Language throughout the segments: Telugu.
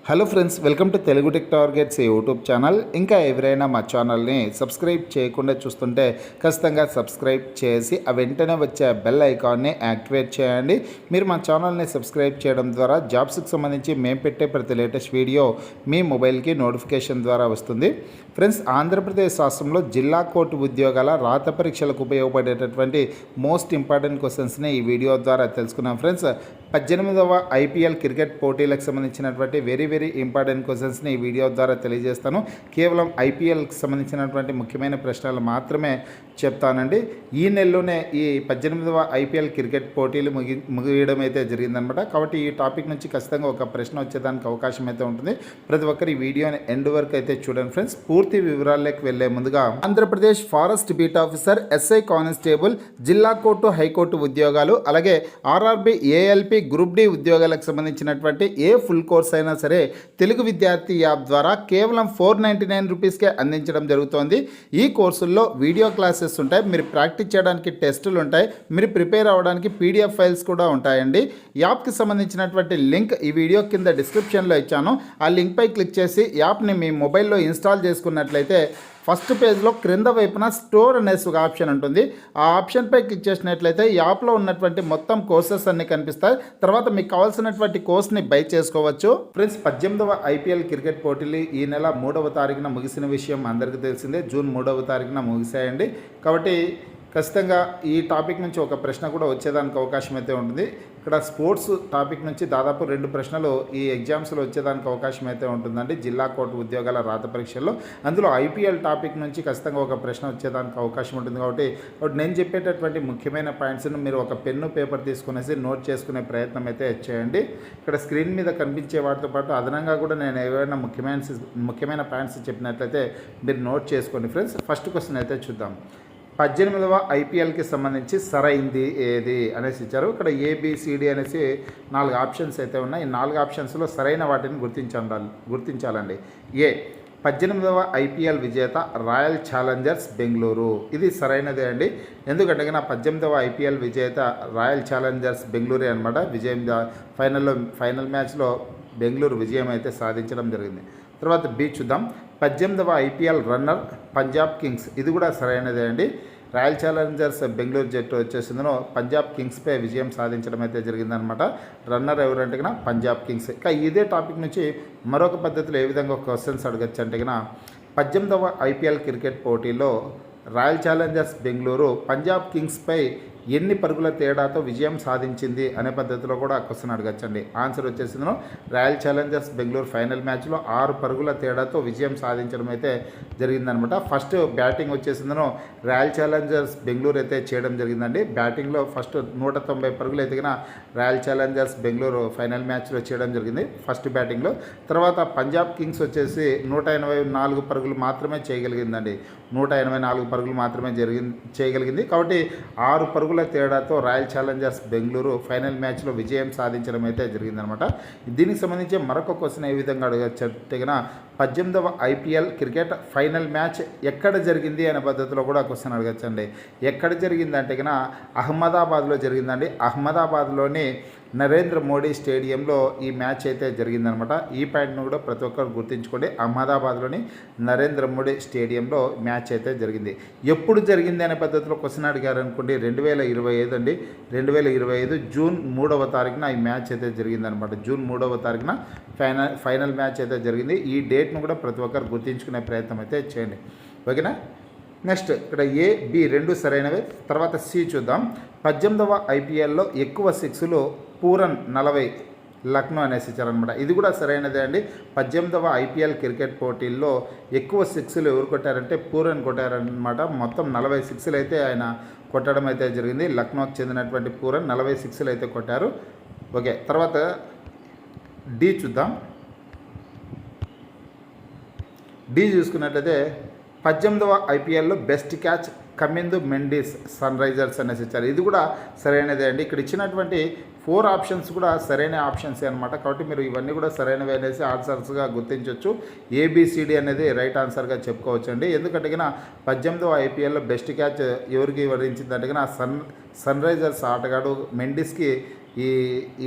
Hello friends, welcome to Telugu tech targets YouTube channel. ఇంకా ఎవరైనా మా ఛానల్ని సబ్స్క్రైబ్ చేయకుండా చూస్తుంటే ఖచ్చితంగా సబ్స్క్రైబ్ చేసి ఆ వెంటనే వచ్చే బెల్ ఐకాన్ని యాక్టివేట్ చేయండి. మీరు మా ఛానల్ని సబ్స్క్రైబ్ చేయడం ద్వారా జాబ్స్కి సంబంధించి మేము పెట్టే ప్రతి లేటెస్ట్ వీడియో మీ మొబైల్కి నోటిఫికేషన్ ద్వారా వస్తుంది. ఫ్రెండ్స్, ఆంధ్రప్రదేశ్ రాష్ట్రంలో జిల్లా కోర్టు ఉద్యోగాల రాత పరీక్షలకు ఉపయోగపడేటటువంటి మోస్ట్ ఇంపార్టెంట్ క్వశ్చన్స్ని ఈ వీడియో ద్వారా తెలుసుకున్నాం. ఫ్రెండ్స్, 18వ ఐపీఎల్ క్రికెట్ పోటీలకు సంబంధించినటువంటి వెరీ ఇంపార్టెంట్ క్వశ్చన్స్ని ఈ వీడియో ద్వారా తెలియజేస్తాను. కేవలం ఐపీఎల్కి సంబంధించినటువంటి ముఖ్యమైన ప్రశ్నలు మాత్రమే చెప్తానండి. ఈ నెలలోనే ఈ 18వ ఐపీఎల్ క్రికెట్ పోటీలు ముగియడం అయితే జరిగిందనమాట. కాబట్టి ఈ టాపిక్ నుంచి ఖచ్చితంగా ఒక ప్రశ్న వచ్చేదానికి అవకాశం అయితే ఉంటుంది. ప్రతి ఒక్కరు ఈ వీడియోని ఎండ్ వరకు అయితే చూడండి. ఫ్రెండ్స్, పూర్తి వివరాల్లోకి వెళ్లే ముందుగా Andhra Pradesh forest beat officer, SI constable, జిల్లా కోర్టు, హైకోర్టు ఉద్యోగాలు, అలాగే ఆర్ఆర్బి, ఏఎల్పి, గ్రూప్ డి ఉద్యోగాలకు సంబంధించినటువంటి ఏ ఫుల్ కోర్స్ అయినా సరే తెలుగు విద్యార్థి యాప్ ద్వారా కేవలం 499 రూపీస్కే అందించడం జరుగుతోంది. ఈ కోర్సుల్లో వీడియో క్లాసెస్ ఉంటాయి, మీరు ప్రాక్టీస్ చేయడానికి టెస్టులు ఉంటాయి, మీరు ప్రిపేర్ అవ్వడానికి పీడిఎఫ్ ఫైల్స్ కూడా ఉంటాయండి. యాప్కి సంబంధించినటువంటి లింక్ ఈ వీడియో కింద డిస్క్రిప్షన్లో ఇచ్చాను. ఆ లింక్పై క్లిక్ చేసి యాప్ని మీ మొబైల్లో ఇన్స్టాల్ చేసుకున్నట్లయితే ఫస్ట్ పేజ్లో క్రింద వైపున స్టోర్ అనేసి ఒక ఆప్షన్ ఉంటుంది. ఆ ఆప్షన్పై క్లిక్ చేసినట్లయితే యాప్లో ఉన్నటువంటి మొత్తం కోర్సెస్ అన్నీ కనిపిస్తాయి. తర్వాత మీకు కావాల్సినటువంటి కోర్స్ని బై చేసుకోవచ్చు. ఫ్రెండ్స్, 18వ ఐపీఎల్ క్రికెట్ పోటీలు ఈ నెల 3వ తారీఖున ముగిసిన విషయం అందరికీ తెలిసిందే. జూన్ 3వ తారీఖున ముగిసాయండి. కాబట్టి ఖచ్చితంగా ఈ టాపిక్ నుంచి ఒక ప్రశ్న కూడా వచ్చేదానికి అవకాశం అయితే ఉంటుంది. ఇక్కడ స్పోర్ట్స్ టాపిక్ నుంచి దాదాపు 2 ప్రశ్నలు ఈ ఎగ్జామ్స్లో వచ్చేదానికి అవకాశం అయితే ఉంటుందండి, జిల్లా కోర్టు ఉద్యోగాల రాత పరీక్షల్లో. అందులో ఐపీఎల్ టాపిక్ నుంచి ఖచ్చితంగా ఒక ప్రశ్న వచ్చేదానికి అవకాశం ఉంటుంది. కాబట్టి నేను చెప్పేటటువంటి ముఖ్యమైన పాయింట్స్ను మీరు ఒక పెన్ను, పేపర్ తీసుకునేసి నోట్ చేసుకునే ప్రయత్నం అయితే చేయండి. ఇక్కడ స్క్రీన్ మీద కనిపించే వాటితో పాటు అదనంగా కూడా నేను ఏవైనా ముఖ్యమైన పాయింట్స్ చెప్పినట్లయితే మీరు నోట్ చేసుకోండి. ఫ్రెండ్స్, ఫస్ట్ క్వశ్చన్ అయితే చూద్దాం. 18వ ఐపీఎల్కి సంబంధించి సరైంది ఏది అనేసి ఇచ్చారు. ఇక్కడ ఏబిసిడి అనేసి 4 ఆప్షన్స్ అయితే ఉన్నాయి. ఈ 4 ఆప్షన్స్లో సరైన వాటిని గుర్తించాలండి. ఏ, 18వ ఐపీఎల్ విజేత రాయల్ ఛాలెంజర్స్ బెంగళూరు. ఇది సరైనదే అండి. ఎందుకంటే నా 18వ ఐపీఎల్ విజేత రాయల్ ఛాలెంజర్స్ బెంగళూరే అనమాట. ఫైనల్ మ్యాచ్లో బెంగళూరు విజయం అయితే సాధించడం జరిగింది. తర్వాత బి చూద్దాం. 18వ ఐపీఎల్ రన్నర్ పంజాబ్ కింగ్స్. ఇది కూడా సరైనదే అండి. రాయల్ ఛాలెంజర్స్ బెంగళూరు జట్టు వచ్చేసిందో పంజాబ్ కింగ్స్పై విజయం సాధించడం అయితే జరిగిందనమాట. రన్నర్ ఎవరంటే కన్నా పంజాబ్ కింగ్స్. ఇక ఇదే టాపిక్ నుంచి మరొక పద్ధతిలో ఏ విధంగా క్వశ్చన్స్ అడగచ్చు అంటే కన్నా 18వ ఐపీఎల్ క్రికెట్ పోటీలో రాయల్ ఛాలెంజర్స్ బెంగళూరు పంజాబ్ కింగ్స్పై ఎన్ని పరుగుల తేడాతో విజయం సాధించింది అనే పద్ధతిలో కూడా క్వశ్చన్ అడగచ్చండి. ఆన్సర్ వచ్చేసిందో రాయల్ ఛాలెంజర్స్ బెంగళూరు ఫైనల్ మ్యాచ్లో 6 పరుగుల తేడాతో విజయం సాధించడం అయితే జరిగిందనమాట. ఫస్ట్ బ్యాటింగ్ వచ్చేసిందో రాయల్ ఛాలెంజర్స్ బెంగళూరు అయితే చేయడం జరిగిందండి. బ్యాటింగ్లో ఫస్ట్ 190 పరుగులు ఎదిగిన రాయల్ ఛాలెంజర్స్ బెంగళూరు ఫైనల్ మ్యాచ్లో చేయడం జరిగింది ఫస్ట్ బ్యాటింగ్లో. తర్వాత పంజాబ్ కింగ్స్ వచ్చేసి 184 పరుగులు మాత్రమే చేయగలిగిందండి. 184 పరుగులు మాత్రమే చేయగలిగింది. కాబట్టి 6 పరుగుల తేడాతో రాయల్ ఛాలెంజర్స్ బెంగళూరు ఫైనల్ మ్యాచ్లో విజయం సాధించడం అయితే జరిగిందనమాట. దీనికి సంబంధించి మరొక క్వశ్చన్ ఏ విధంగా అడగచ్చంటే కన్నా 18వ ఐపీఎల్ క్రికెట్ ఫైనల్ మ్యాచ్ ఎక్కడ జరిగింది అనే పద్ధతిలో కూడా క్వశ్చన్ అడగచ్చండి. ఎక్కడ జరిగిందంటే కన్నా అహ్మదాబాద్లో జరిగిందండి. అహ్మదాబాద్లోని నరేంద్ర మోడీ స్టేడియంలో ఈ మ్యాచ్ అయితే జరిగిందనమాట. ఈ పాయింట్ను కూడా ప్రతి ఒక్కరు గుర్తుంచుకోండి. అహ్మదాబాద్లోని నరేంద్ర మోడీ స్టేడియంలో మ్యాచ్ అయితే జరిగింది. ఎప్పుడు జరిగింది అనే పద్ధతిలో క్వశ్చన్ అడిగారు అనుకోండి, 2025 అండి. 2025 జూన్ 3వ తారీఖున ఈ మ్యాచ్ అయితే జరిగిందనమాట. జూన్ 3వ తారీఖున ఫైనల్ మ్యాచ్ అయితే జరిగింది. ఈ డేట్ను కూడా ప్రతి ఒక్కరు గుర్తుంచుకునే ప్రయత్నం అయితే చేయండి. ఓకేనా? నెక్స్ట్ ఇక్కడ ఏ, బి 2 సరైనవే. తర్వాత సి చూద్దాం. 18వ ఐపీఎల్లో ఎక్కువ 6లు పూరన్ 40 లక్నో అనేసి ఇచ్చారనమాట. ఇది కూడా సరైనదే అండి. 18వ ఐపీఎల్ క్రికెట్ పోటీల్లో ఎక్కువ 6లు ఎవరు కొట్టారంటే పూరన్ కొట్టారనమాట. మొత్తం 40 6లు అయితే ఆయన కొట్టడం అయితే జరిగింది. లక్నోకి చెందినటువంటి పూరన్ 40 6లు అయితే కొట్టారు. ఓకే, తర్వాత డి చూద్దాం. డి చూసుకున్నట్లయితే 18వ ఐపీఎల్లో best catch Kamindu Mendis Sunrisers అనేసి ఇచ్చారు. ఇది కూడా సరైనదే అండి. ఇక్కడ ఇచ్చినటువంటి 4 ఆప్షన్స్ కూడా సరైన ఆప్షన్స్ అనమాట. కాబట్టి మీరు ఇవన్నీ కూడా సరైనవి అనేసి ఆన్సర్స్గా గుర్తించవచ్చు. ఏబిసిడి అనేది రైట్ ఆన్సర్గా చెప్పుకోవచ్చు అండి. ఎందుకంటే కన్నా 18వ ఐపీఎల్లో బెస్ట్ క్యాచ్ ఎవరికి వరించిందంటే కన్నా సన్ రైజర్స్ ఆటగాడు మెండిస్కి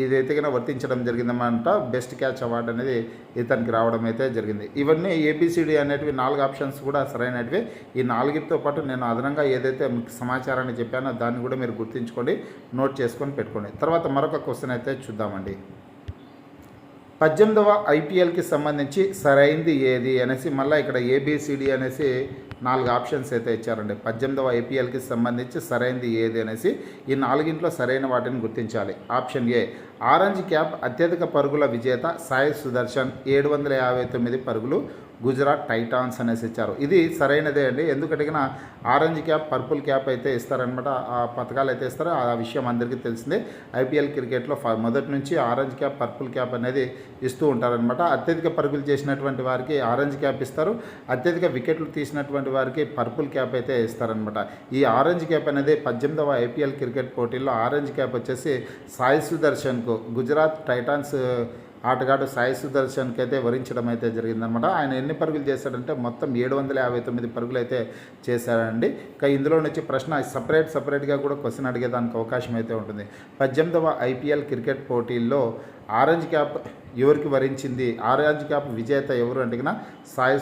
ఇదైతే కనుక వర్తించడం జరిగిందన్నమాట. బెస్ట్ క్యాచ్ అవార్డు అనేది ఇతనికి రావడం అయితే జరిగింది. ఇవన్నీ ఏబిసిడి అనేటివి 4 ఆప్షన్స్ కూడా సరైనటివి. ఈ 4తో పాటు నేను అదనంగా ఏదైతే మీకు సమాచారాన్ని చెప్పానో దాన్ని కూడా మీరు గుర్తుంచుకోండి, నోట్ చేసుకొని పెట్టుకోండి. తర్వాత మరొక క్వశ్చన్ అయితే చూద్దామండి. 18వ ఐపీఎల్కి సంబంధించి సరైంది ఏది అనేసి మళ్ళీ ఇక్కడ ఏబిసిడి అనేసి 4 ఆప్షన్స్ అయితే ఇచ్చారండి. 18వ ఐపీఎల్కి సంబంధించి సరైంది ఏది అనేసి ఈ 4 సరైన వాటిని గుర్తించాలి. ఆప్షన్ ఏ ఆరెంజ్ క్యాప్ అత్యధిక పరుగుల విజేత సాయి సుదర్శన్ 759 పరుగులు, గుజరాత్ టైటాన్స్ అనేసి ఇచ్చారు. ఇది సరైనదే అండి. ఎందుకంటే ఆరెంజ్ క్యాప్, పర్పుల్ క్యాప్ అయితే ఇస్తారనమాట. ఆ పథకాలు అయితే ఇస్తారు. ఆ విషయం అందరికీ తెలిసిందే. ఐపీఎల్ క్రికెట్లో మొదటి నుంచి ఆరెంజ్ క్యాప్, పర్పుల్ క్యాప్ అనేది ఇస్తూ ఉంటారనమాట. అత్యధిక పరుగులు చేసినటువంటి వారికి ఆరెంజ్ క్యాప్ ఇస్తారు. అత్యధిక వికెట్లు తీసినటువంటి వారికి పర్పుల్ క్యాప్ అయితే ఇస్తారనమాట. ఈ ఆరెంజ్ క్యాప్ అనేది 18వ ఐపీఎల్ క్రికెట్ పోటీల్లో ఆరెంజ్ క్యాప్ వచ్చేసి సాయి సుదర్శన్కు, గుజరాత్ టైటాన్స్ ఆటగాడు సాయి సుదర్శన్కి అయితే వరించడం అయితే జరిగిందనమాట. ఆయన ఎన్ని పరుగులు చేశాడంటే మొత్తం 759 పరుగులు అయితే చేశాడండి. ఇంకా ఇందులో నుంచి ప్రశ్న సపరేట్గా కూడా క్వశ్చన్ అడిగేదానికి అవకాశం అయితే ఉంటుంది. 18వ ఐపీఎల్ క్రికెట్ పోటీల్లో ఆరెంజ్ క్యాప్ ఎవరికి వరించింది, ఆరెంజ్ క్యాప్ విజేత ఎవరు అంటే సాయి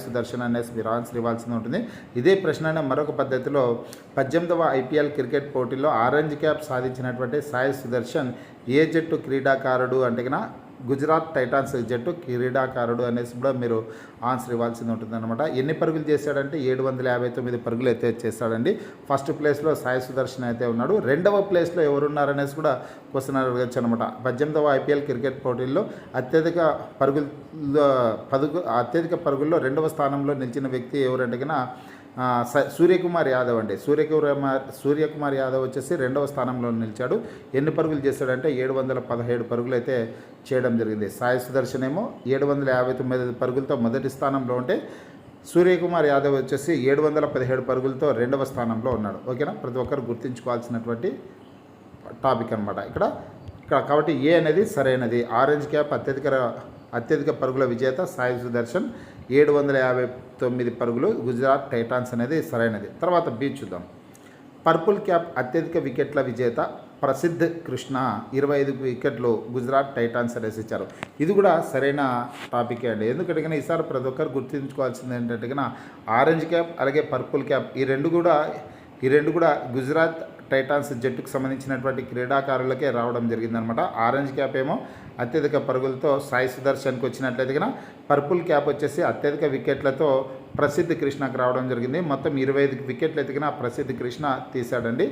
సుదర్శన్ అనేసి మీరు ఆన్సర్ ఇవ్వాల్సి ఉంటుంది. ఇదే ప్రశ్న మరొక పద్ధతిలో 18వ ఐపీఎల్ క్రికెట్ పోటీల్లో ఆరెంజ్ క్యాప్ సాధించినటువంటి సాయి సుదర్శన్ ఏ జట్టు క్రీడాకారుడు అంటే గుజరాత్ టైటాన్స్ జట్టు క్రీడాకారుడు అనేసి కూడా మీరు ఆన్సర్ ఇవ్వాల్సింది ఉంటుందన్నమాట. ఎన్ని పరుగులు చేశాడంటే 759 పరుగులు అయితే చేశాడండి. ఫస్ట్ ప్లేస్లో సాయి సుదర్శన్ అయితే ఉన్నాడు. 2వ ప్లేస్లో ఎవరున్నారనేసి కూడా క్వశ్చన్ అడగచ్చు అనమాట. 18వ ఐపీఎల్ క్రికెట్ పోటీల్లో అత్యధిక పరుగుల్లో 2వ స్థానంలో నిలిచిన వ్యక్తి ఎవరంటే సూర్యకుమార్ యాదవ్ అండి. సూర్యకుమార్ యాదవ్ వచ్చేసి 2వ స్థానంలో నిలిచాడు. ఎన్ని పరుగులు చేశాడంటే 717 పరుగులు అయితే చేయడం జరిగింది. సాయి సుదర్శన్ ఏమో 759 పరుగులతో మొదటి స్థానంలో ఉంటే సూర్యకుమార్ యాదవ్ వచ్చేసి 717 పరుగులతో 2వ స్థానంలో ఉన్నాడు. ఓకేనా, ప్రతి ఒక్కరు గుర్తుంచుకోవాల్సినటువంటి టాపిక్ అనమాట ఇక్కడ కాబట్టి ఏ అనేది సరైనది. ఆరెంజ్ క్యాప్ అత్యధిక పరుగుల విజేత సాయి సుదర్శన్ 759 పరుగులు, గుజరాత్ టైటాన్స్ అనేది సరైనది. తర్వాత బి చూద్దాం. పర్పుల్ క్యాప్ అత్యధిక వికెట్ల విజేత ప్రసిద్ధ్ కృష్ణ 25 వికెట్లు, గుజరాత్ టైటాన్స్ అనేసి ఇచ్చారు. ఇది కూడా సరైన టాపికే అండి. ఎందుకంటే ఈసారి ప్రతి ఒక్కరు గుర్తుంచుకోవాల్సింది ఏంటంటే ఆరెంజ్ క్యాప్ అలాగే పర్పుల్ క్యాప్ ఈ రెండు కూడా గుజరాత్ టైటాన్స్ జట్టుకు సంబంధించినటువంటి క్రీడాకారులకే రావడం జరిగిందనమాట. ఆరెంజ్ క్యాప్ ఏమో అత్యధిక పరుగులతో సాయి సుదర్శన్కి వచ్చినట్లయితే పర్పుల్ క్యాప్ వచ్చేసి అత్యధిక వికెట్లతో ప్రసిద్ధ్ కృష్ణకు రావడం జరిగింది. మొత్తం 25 వికెట్లు ఎతికిన ప్రసిద్ధ్ కృష్ణ తీశాడండి.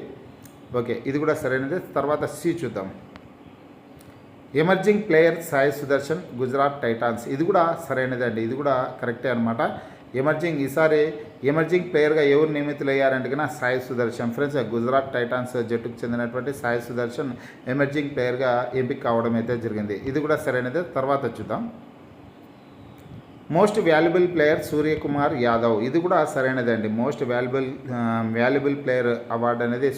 ఓకే, ఇది కూడా సరైనది. తర్వాత సి చూద్దాం. Emerging player Sai Sudarshan, Gujarat Titans. ఇది కూడా సరైనదే అండి. ఇది కూడా కరెక్టే అనమాట. ఈసారి ఎమర్జింగ్ ప్లేయర్గా ఎవరు నియమితులయ్యారంటే సాయి సుదర్శన్. ఫ్రెండ్స్, గుజరాత్ టైటాన్స్ జట్టుకు చెందినటువంటి సాయి సుదర్శన్ ఎమర్జింగ్ ప్లేయర్గా ఎంపిక కావడం అయితే జరిగింది. ఇది కూడా సరైనదే. తర్వాత చూద్దాం. Most valuable player Suryakumar Yadav. ఇది కూడా సరైనదే అండి. మోస్ట్ వాల్యుబుల్ ప్లేయర్ అవార్డు అనేది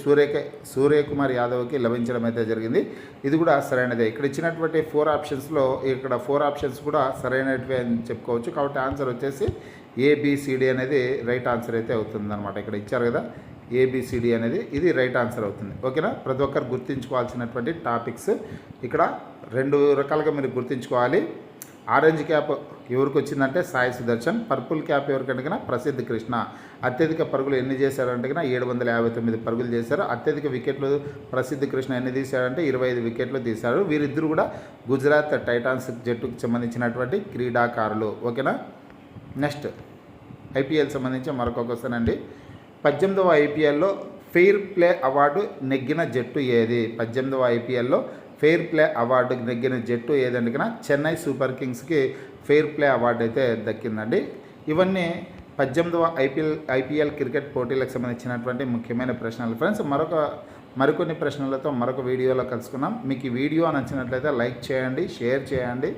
సూర్యకుమార్ యాదవ్కి లభించడం అయితే జరిగింది. ఇది కూడా సరైనదే. ఇక్కడ ఇచ్చినటువంటి 4 ఆప్షన్స్లో 4 ఆప్షన్స్ కూడా సరైనటివే అని చెప్పుకోవచ్చు. కాబట్టి ఆన్సర్ వచ్చేసి ఏబిసిడి అనేది రైట్ ఆన్సర్ అయితే అవుతుందన్నమాట. ఇక్కడ ఇచ్చారు కదా ఏబిసిడి అనేది, ఇది రైట్ ఆన్సర్ అవుతుంది. ఓకేనా, ప్రతి ఒక్కరు గుర్తుంచుకోవాల్సినటువంటి టాపిక్స్ ఇక్కడ 2 రకాలుగా మీరు గుర్తుంచుకోవాలి. ఆరెంజ్ క్యాప్ ఎవరికి వచ్చిందంటే సాయి సుదర్శన్. పర్పుల్ క్యాప్ ఎవరికంటే ప్రసిద్ధ్ కృష్ణ. అత్యధిక పరుగులు ఎన్ని చేశారంటే 759 పరుగులు చేశారు. అత్యధిక వికెట్లు ప్రసిద్ధ్ కృష్ణ ఎన్ని తీశారంటే 25 వికెట్లు తీశారు. వీరిద్దరు కూడా గుజరాత్ టైటాన్స్ జట్టుకు సంబంధించినటువంటి క్రీడాకారులు. ఓకేనా, నెక్స్ట్ ఐపీఎల్ సంబంధించి మరొక క్వశ్చన్ అండి. 18వ ఐపీఎల్లో ఫెయిర్ ప్లే అవార్డు నెగ్గిన జట్టు ఏది? 18వ ఐపీఎల్లో ఫెయిర్ ప్లే అవార్డు నెగ్గిన జట్టు ఏదంటే చెన్నై సూపర్ కింగ్స్కి ఫెయిర్ ప్లే అవార్డు అయితే దక్కిందండి. ఇవన్నీ 18వ ఐపీఎల్ క్రికెట్ పోటీలకు సంబంధించినటువంటి ముఖ్యమైన ప్రశ్నలు. ఫ్రెండ్స్, మరికొన్ని ప్రశ్నలతో మరొక వీడియోలో కలుసుకున్నాం. మీకు ఈ వీడియో నచ్చినట్లయితే లైక్ చేయండి, షేర్ చేయండి.